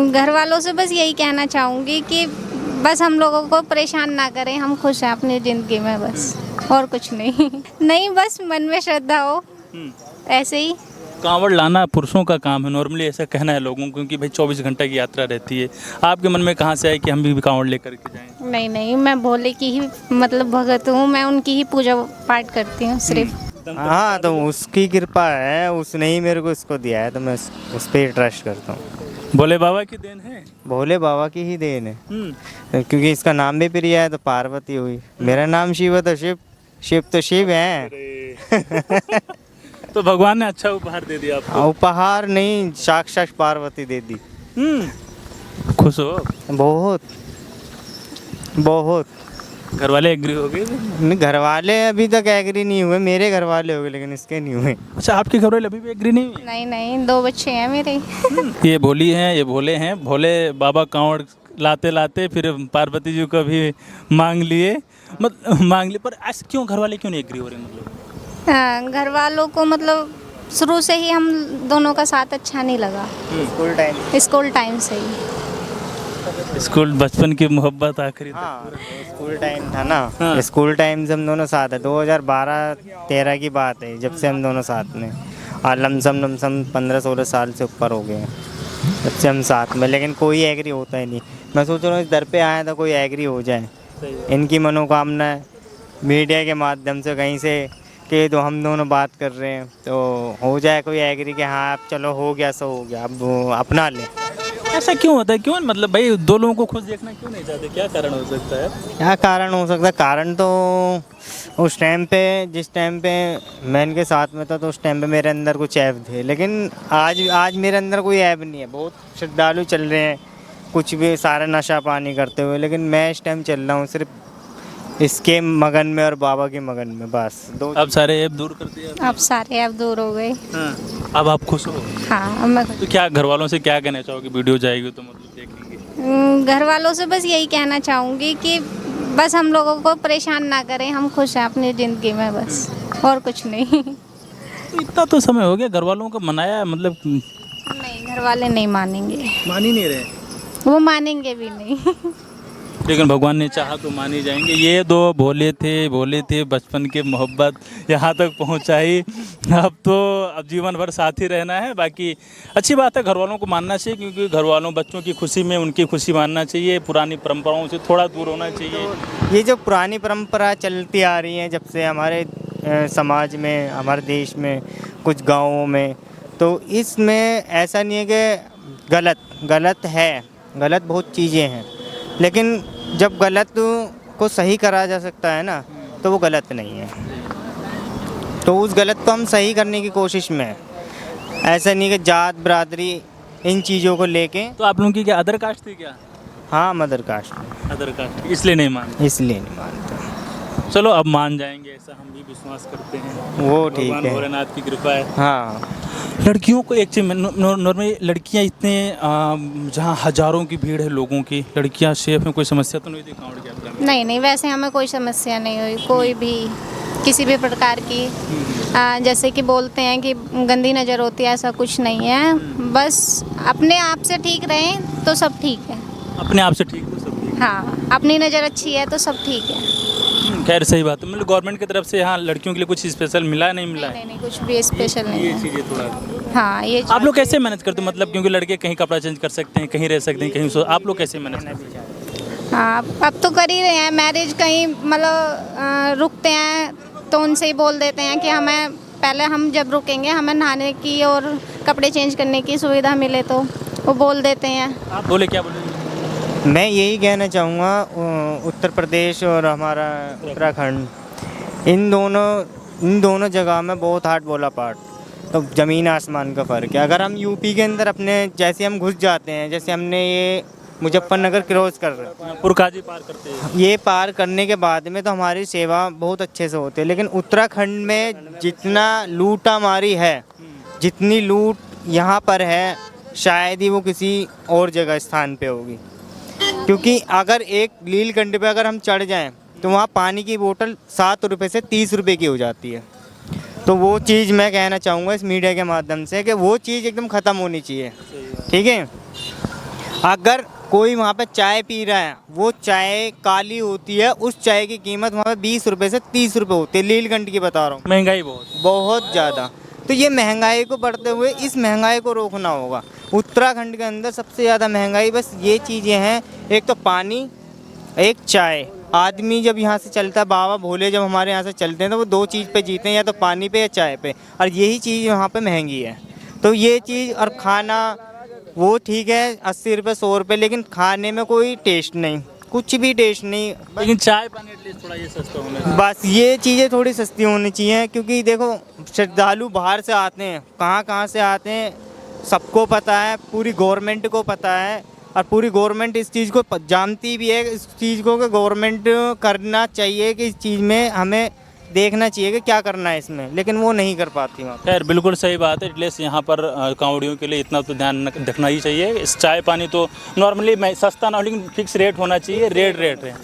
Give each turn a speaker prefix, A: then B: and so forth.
A: घर वालों से बस यही कहना चाहूँगी कि बस हम लोगों को परेशान ना करें, हम खुश हैं अपनी ज़िंदगी में बस, और कुछ नहीं। नहीं, बस मन में श्रद्धा हो, ऐसे ही।
B: कांवड़ लाना पुरुषों का काम है, नॉर्मली ऐसा कहना है लोगों को, क्योंकि भाई 24 घंटे की यात्रा रहती है। आपके मन में कहाँ से आए कि हम भी कांवड़ लेकर के जाएं?
A: नहीं नहीं, मैं भोले की ही मतलब भगत हूँ, मैं उनकी ही पूजा पाठ करती हूँ सिर्फ।
C: हाँ, तो उसकी कृपा है, उसने ही मेरे को इसको दिया है, तो मैं उस पर ट्रस्ट करता हूँ।
B: भोले बाबा की देन है।
C: भोले बाबा की ही देन है,
B: हम्म।
C: क्योंकि इसका नाम भी प्रिया है तो पार्वती हुई। मेरा नाम शिव है तो शिव, शिव तो शिव है।
B: तो भगवान ने अच्छा उपहार दे दिया आपको।
C: उपहार नहीं, साक्षात पार्वती दे दी।
B: खुश हो?
C: बहुत बहुत।
B: घर वाले एग्री हो गए?
C: नहीं, घर वाले अभी तक एग्री नहीं हुए, मेरे घर वाले हो गए लेकिन इसके नहीं हुए।
B: अच्छा, आपके घर वाले अभी भी एग्री नहीं हुए?
A: नहीं नहीं, 2 बच्चे हैं मेरे।
B: ये भोली हैं, ये भोले हैं। भोले बाबा कांवड़ लाते लाते फिर पार्वती जी को भी मांग लिए, मांग लिए। पर ऐसे क्यों घर वाले क्यों नहीं एग्री हो रहे? मतलब
A: हाँ, घर वालों को मतलब शुरू से ही हम दोनों का साथ अच्छा नहीं लगा, स्कूल टाइम से ही।
B: स्कूल बचपन की मोहब्बत आखिरी तक।
C: हाँ, स्कूल टाइम था ना।
B: हाँ।
C: स्कूल टाइम से हम दोनों साथ है, 2012-13 की बात है जब से हम दोनों साथ में। और लमसम 15-16 साल से ऊपर हो गए हैं जब से हम साथ में, लेकिन कोई एग्री होता ही नहीं। मैं सोच रहा हूँ इस दर पे आया था कोई एग्री हो जाए। इनकी मनोकामना है मीडिया के माध्यम से कहीं से कि तो हम दोनों बात कर रहे हैं तो हो जाए कोई एग्री कि हाँ अब चलो हो गया, सो हो गया, अब वो अपना ले।
B: ऐसा क्यों होता है? क्यों मतलब भाई दो लोगों को खुश देखना क्यों नहीं चाहते? क्या कारण हो सकता है?
C: क्या कारण हो सकता है? कारण तो उस टाइम पे, जिस टाइम पे मैं इनके साथ में था तो उस टाइम पे मेरे अंदर कुछ ऐब थे, लेकिन आज मेरे अंदर कोई ऐब नहीं है। बहुत श्रद्धालु चल रहे हैं, कुछ भी सारा नशा पानी करते हुए, लेकिन मैं इस टाइम चल रहा हूँ सिर्फ इसके मगन में और बाबा के मगन में, बस दो।
B: अब सारे ऐब दूर कर दिए आपने?
A: अब सारे अब दूर हो गए।
B: हाँ। अब आप खुश हो?
A: हाँ, अब मैं
B: तो क्या घर वालों से क्या कहना चाहोगे? वीडियो जाएगी तो मतलब देखेंगे।
A: घर वालों से बस यही कहना चाहूँगी कि बस हम लोगों को परेशान ना करें, हम खुश हैं अपनी ज़िंदगी में बस, और कुछ नहीं।
B: तो इतना तो समय हो गया, घर वालों को मनाया, मतलब
A: नहीं, घर वाले नहीं मानेंगे,
B: मान ही नहीं रहे।
A: वो मानेंगे भी नहीं।
B: लेकिन भगवान ने चाहा तो मान ही जाएंगे। ये दो भोले थे, बचपन के मोहब्बत यहाँ तक पहुँचाई। अब जीवन भर साथ ही रहना है। बाकी अच्छी बात है, घर वालों को मानना चाहिए, क्योंकि घर वालों बच्चों की खुशी में उनकी खुशी मानना चाहिए। पुरानी परंपराओं से थोड़ा दूर होना चाहिए।
C: ये जो पुरानी परंपरा चलती आ रही है जब से हमारे समाज में, हमारे देश में, कुछ गाँवों में, तो इसमें ऐसा नहीं है कि गलत है, गलत बहुत चीज़ें हैं, लेकिन जब गलत को सही करा जा सकता है ना, तो वो गलत नहीं है। तो उस गलत को हम सही करने की कोशिश में है। ऐसा नहीं कि जात बरादरी इन चीज़ों को लेके।
B: तो आप लोगों की क्या अदर कास्ट थी क्या?
C: हाँ, मदर कास्ट,
B: अदर कास्ट इसलिए नहीं मानते?
C: इसलिए नहीं मानते।
B: चलो अब मान जाएंगे, ऐसा हम भी विश्वास करते हैं।
C: वो ठीक
B: भगवान
C: है।
B: भोलेनाथ की कृपा है।
C: हाँ,
B: लड़कियों को एक चीज़ नॉर्मली लड़कियां इतने जहाँ हजारों की भीड़ है लोगों की, लड़कियां सेफ हैं, कोई समस्या तो नहीं थी कांवड़ की यात्रा में?
A: नहीं नहीं, वैसे हमें कोई समस्या नहीं हुई, कोई भी किसी भी प्रकार की। जैसे कि बोलते हैं कि गंदी नज़र होती है, ऐसा कुछ नहीं है। बस अपने आप से ठीक रहें तो सब ठीक है।
B: अपने आप से ठीक तो सब ठीक।
A: हाँ, अपनी नज़र अच्छी है तो सब ठीक है।
B: खैर सही बात है। मतलब गवर्नमेंट की तरफ से यहाँ लड़कियों के लिए कुछ स्पेशल मिला नहीं मिला?
A: नहीं नहीं, कुछ भी स्पेशल नहीं
B: ये
A: है।
B: चीज़ें थोड़ा।
A: हाँ, ये
B: आप लोग कैसे मैनेज करते हो? मतलब क्योंकि लड़के कहीं कपड़ा चेंज कर सकते हैं, कहीं रह सकते हैं, कहीं आप लोग कैसे मैनेज करते हैं?
A: हाँ, अब तो कर ही रहे हैं। मैरिज कहीं मतलब रुकते हैं तो उनसे ही बोल देते हैं कि हमें पहले, हम जब रुकेंगे हमें नहाने की और कपड़े चेंज करने की सुविधा मिले, तो वो बोल देते हैं।
B: आप बोले, क्या बोले?
C: मैं यही कहना चाहूँगा, उत्तर प्रदेश और हमारा उत्तराखंड, इन दोनों जगह में बहुत हार्ड बोला पार्ट, तो ज़मीन आसमान का फ़र्क है। अगर हम यूपी के अंदर अपने जैसे हम घुस जाते हैं, जैसे हमने ये मुजफ्फरनगर क्रॉस कर रहे हैं,
B: पुरकाजी पार करते हैं,
C: ये पार करने के बाद में तो हमारी सेवा बहुत अच्छे से होती है। लेकिन उत्तराखंड में जितना लूटा मारी है, जितनी लूट यहाँ पर है, शायद ही वो किसी और जगह स्थान पे होगी। क्योंकि अगर एक नीलकंठ पे अगर हम चढ़ जाएं तो वहाँ पानी की बोतल 7 रुपये से 30 रुपये की हो जाती है। तो वो चीज़ मैं कहना चाहूँगा इस मीडिया के माध्यम से कि वो चीज़ एकदम ख़त्म होनी चाहिए, ठीक है। अगर कोई वहाँ पे चाय पी रहा है, वो चाय काली होती है, उस चाय की कीमत वहाँ पे 20 रुपये से 30 रुपये होती है, लीलकंठ की बता रहा हूँ।
B: महंगाई बहुत।
C: बहुत ज़्यादा। तो ये महंगाई को बढ़ते हुए इस महंगाई को रोकना होगा। उत्तराखंड के अंदर सबसे ज़्यादा महंगाई बस ये चीज़ें हैं, एक तो पानी, एक चाय। आदमी जब यहाँ से चलता है, बाबा भोले जब हमारे यहाँ से चलते हैं तो वो दो चीज़ पे जीते हैं, या तो पानी पे या चाय पे, और यही चीज़ यहाँ पे महंगी है। तो ये चीज़ और खाना वो ठीक है 80 रुपये 100 रुपये, लेकिन खाने में कोई टेस्ट नहीं, कुछ भी टेस्ट नहीं।
B: लेकिन चाय पानी एटलीस्ट थोड़ा ये सस्ता होना चाहिए।
C: बस ये चीज़ें थोड़ी सस्ती होनी चाहिए, क्योंकि देखो श्रद्धालु बाहर से आते हैं, कहाँ कहाँ से आते हैं सबको पता है, पूरी गवर्नमेंट को पता है, और पूरी गवर्नमेंट इस चीज़ को जानती भी है। इस चीज़ को कि गवर्नमेंट करना चाहिए कि इस चीज़ में हमें देखना चाहिए कि क्या करना है इसमें, लेकिन वो नहीं कर पाती वहाँ।
B: खैर बिल्कुल सही बात है, एटलीस्ट यहाँ पर कांवड़ियों के लिए इतना तो ध्यान रखना ही चाहिए। इस चाय पानी तो नॉर्मली मैं सस्ता ना हो, लेकिन फिक्स रेट होना चाहिए, रेट है।